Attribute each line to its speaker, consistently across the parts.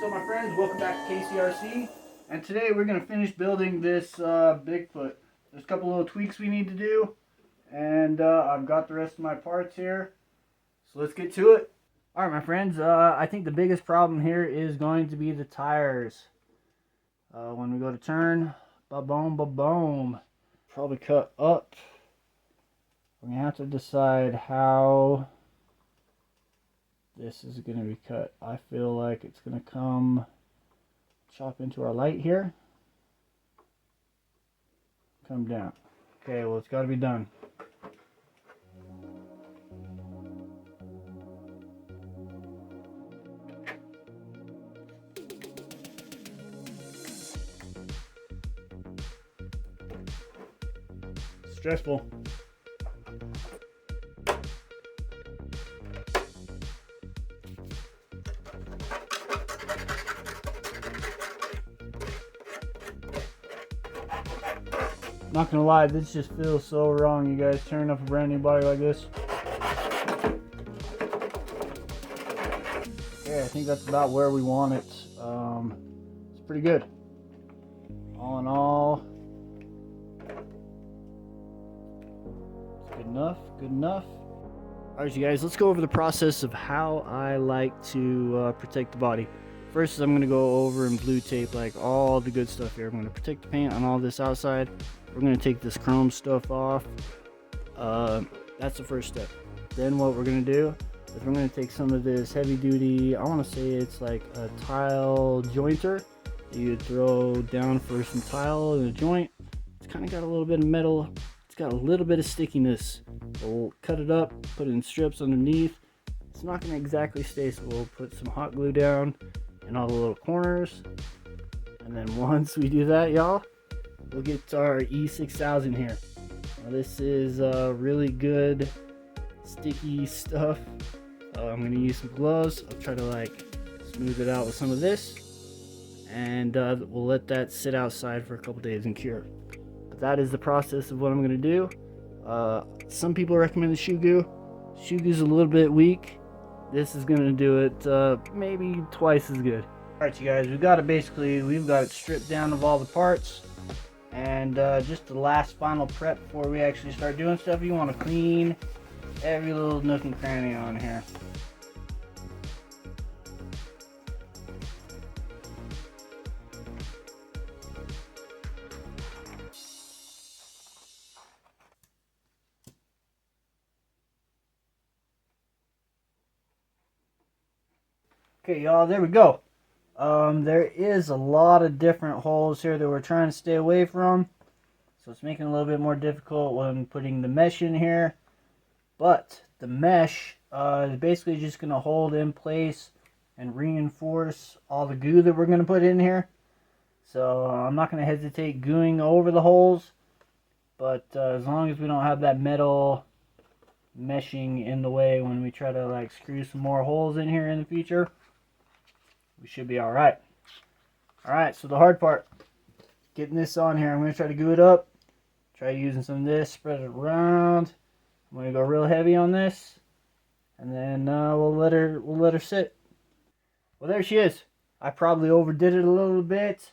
Speaker 1: What's up, my friends? Welcome back to KCRC. And today we're going to finish building this BIGFOOT. There's a couple little tweaks we need to do. And I've got the rest of my parts here. So let's get to it. Alright, my friends. I think the biggest problem here is going to be the tires. When we go to turn, ba-boom, ba-boom. Probably cut up. We're going to have to decide how this is going to be cut. I feel like it's going to come chop into our light here, come down. Okay, well, it's got to be done. Stressful. Not gonna lie, this just feels so wrong, you guys, turning up a brand new body like this. Okay, I think that's about where we want it. It's pretty good. All in all, it's good enough, good enough. Alright, you guys, let's go over the process of how I like to protect the body. First, I'm going to go over and blue tape like all the good stuff here. I'm going to protect the paint on all this outside. We're going to take this chrome stuff off. That's the first step. Then what we're going to do is we're going to take some of this heavy duty, I want to say it's like a tile jointer. You throw down for some tile in a joint. It's kind of got a little bit of metal. It's got a little bit of stickiness. We'll cut it up, put it in strips underneath. It's not going to exactly stay, so we'll put some hot glue down in all the little corners. And then once we do that, y'all, we'll get our E6000 here. Now, this is really good sticky stuff. I'm going to use some gloves. I'll try to like smooth it out with some of this. And we'll let that sit outside for a couple days and cure. But that is the process of what I'm going to do. Some people recommend the shoe goo. Shoe goo's a little bit weak. This is going to do it maybe twice as good. Alright, you guys, we've got it stripped down of all the parts. And just the last final prep before we actually start doing stuff, you want to clean every little nook and cranny on here. Okay, y'all, there we go. There is a lot of different holes here that we're trying to stay away from. So it's making it a little bit more difficult when putting the mesh in here. But the mesh is basically just going to hold in place and reinforce all the goo that we're going to put in here. So I'm not going to hesitate gooing over the holes. But as long as we don't have that metal meshing in the way when we try to like screw some more holes in here in the future, we should be alright. Alright, so the hard part, getting this on here. I'm going to try to glue it up. Try using some of this, spread it around. I'm going to go real heavy on this. And then we'll let her sit. Well, there she is. I probably overdid it a little bit.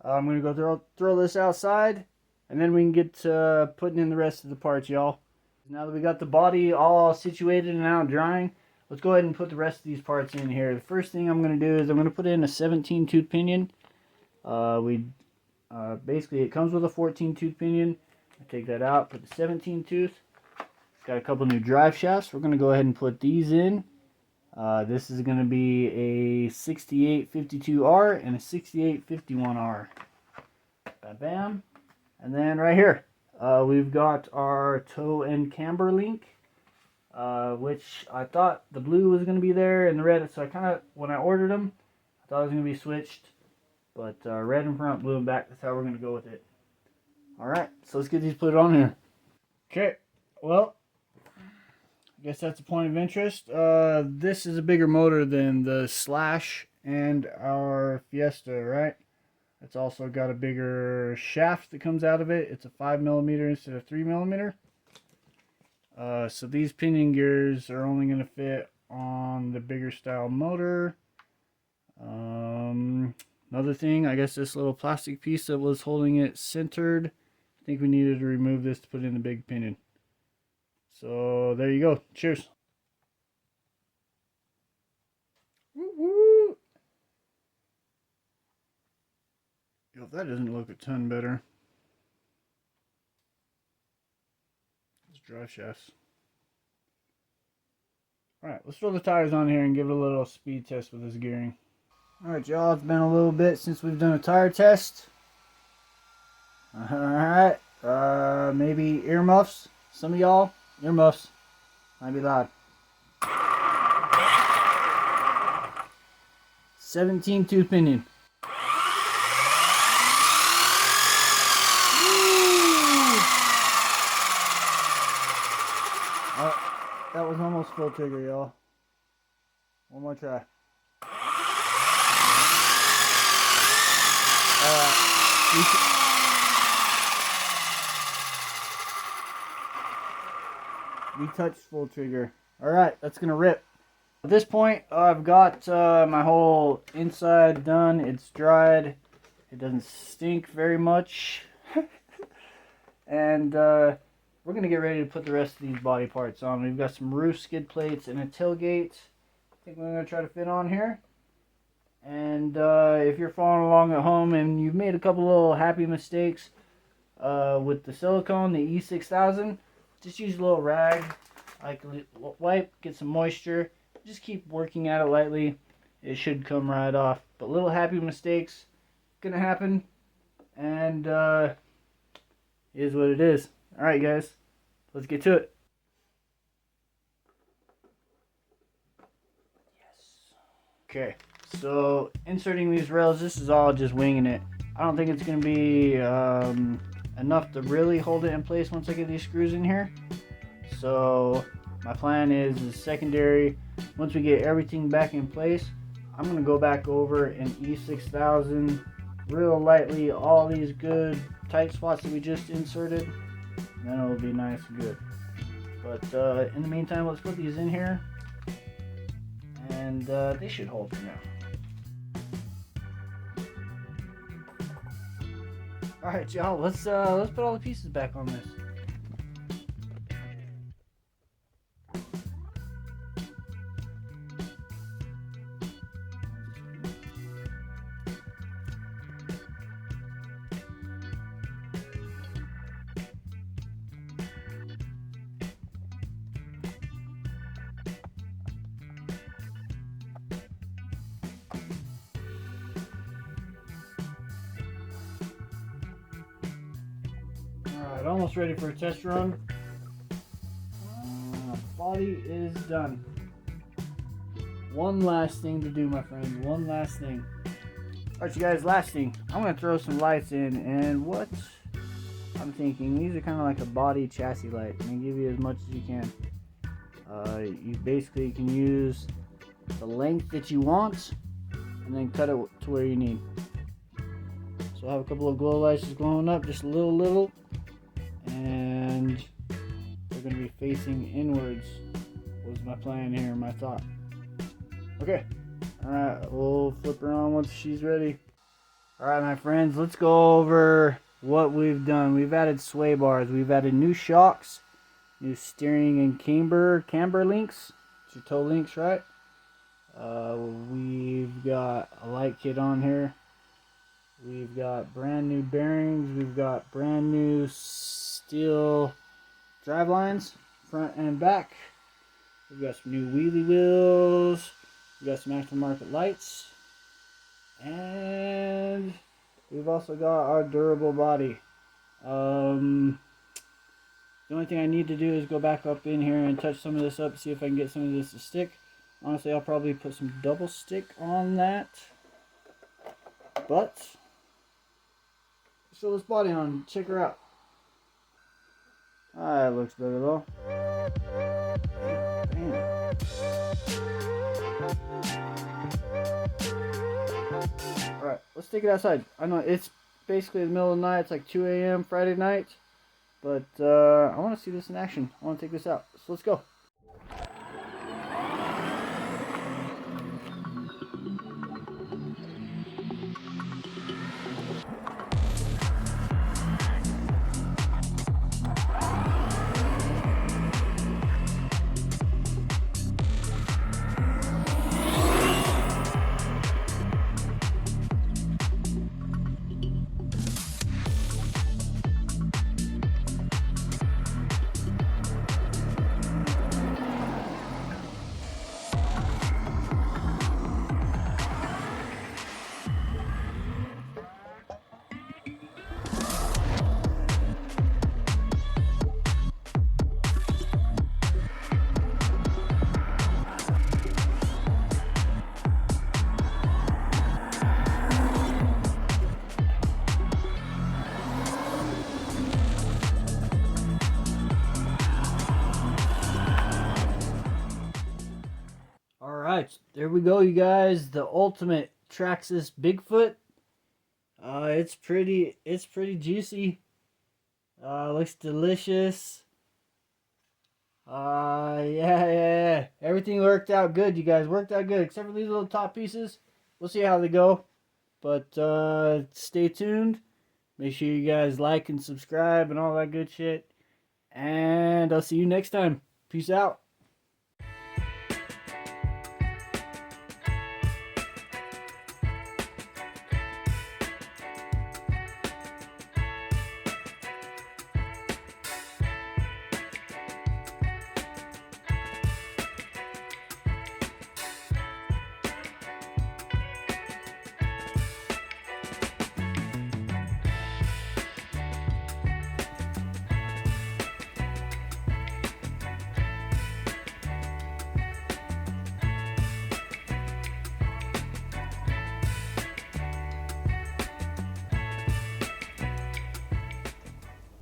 Speaker 1: I'm going to go throw this outside. And then we can get to putting in the rest of the parts, y'all. Now that we got the body all situated and out drying, let's go ahead and put the rest of these parts in here. The first thing I'm going to do is I'm going to put in a 17 tooth pinion. Basically it comes with a 14 tooth pinion. I take that out, put the 17 tooth. It's got a couple new drive shafts. We're going to go ahead and put these in. This is going to be a 6852R and a 6851R. Bam, bam. And then right here, we've got our toe and camber link. Which I thought the blue was going to be there and the red, so I kind of, when I ordered them, I thought it was going to be switched, but red in front, blue in back, that's how we're going to go with it. Alright, so let's get these put on here. Okay, well, I guess that's a point of interest. This is a bigger motor than the Slash and our Fiesta, right? It's also got a bigger shaft that comes out of it. It's a 5mm instead of 3mm. So these pinion gears are only going to fit on the bigger style motor. Another thing, I guess this little plastic piece that was holding it centered, I think we needed to remove this to put in the big pinion. So there you go. Cheers. Woo-woo. Yo, that doesn't look a ton better. Let's drive shafts. Alright, let's throw the tires on here and give it a little speed test with this gearing. Alright, y'all, it's been a little bit since we've done a tire test. Alright, maybe earmuffs. Some of y'all, earmuffs. Might be loud. 17 tooth pinion. That was almost full trigger, y'all. One more try. We touched full trigger. Alright, that's gonna rip. At this point, I've got my whole inside done. It's dried. It doesn't stink very much. And we're going to get ready to put the rest of these body parts on. We've got some roof skid plates and a tailgate. I think we're going to try to fit on here. And if you're following along at home and you've made a couple little happy mistakes with the silicone, the E6000, just use a little rag, like a wipe, get some moisture. Just keep working at it lightly. It should come right off. But little happy mistakes gonna happen, and it is what it is. Alright guys, let's get to it. Yes. Okay, so inserting these rails, this is all just winging it. I don't think it's gonna be enough to really hold it in place once I get these screws in here. So my plan is the secondary, once we get everything back in place, I'm going to go back over in E6000 real lightly, all these good tight spots that we just inserted, and then it'll be nice and good. But in the meantime, let's put these in here, and they should hold for now. Alright y'all, let's put all the pieces back on this. Alright, almost ready for a test run. Body is done. One last thing to do, my friend. One last thing. Alright, you guys, last thing. I'm going to throw some lights in, and what I'm thinking, these are kind of like a body chassis light. I'm going to give you as much as you can. You basically can use the length that you want, and then cut it to where you need. So I have a couple of glow lights just glowing up, just a little, and they're going to be facing inwards, was my plan here, my thought. Okay, alright, we'll flip her on once she's ready. Alright my friends, let's go over what we've done. We've added sway bars, we've added new shocks, new steering and camber links. It's your toe links, right? We've got a light kit on here. We've got brand new bearings. We've got brand new steel drive lines, front and back. We've got some new wheelie wheels. We've got some aftermarket lights. And we've also got our durable body. The only thing I need to do is go back up in here and touch some of this up, see if I can get some of this to stick. Honestly, I'll probably put some double stick on that. But show this body on, check her out. Ah, it looks better though. Damn. Alright, let's take it outside. I know it's basically the middle of the night, it's like 2 a.m. Friday night. But I want to see this in action. I want to take this out. So let's go. there we go, you guys. The ultimate Traxxas Bigfoot. It's pretty juicy. Looks delicious. Yeah. Everything worked out good, you guys. Worked out good, except for these little top pieces. We'll see how they go. But stay tuned. Make sure you guys like and subscribe and all that good shit. And I'll see you next time. Peace out.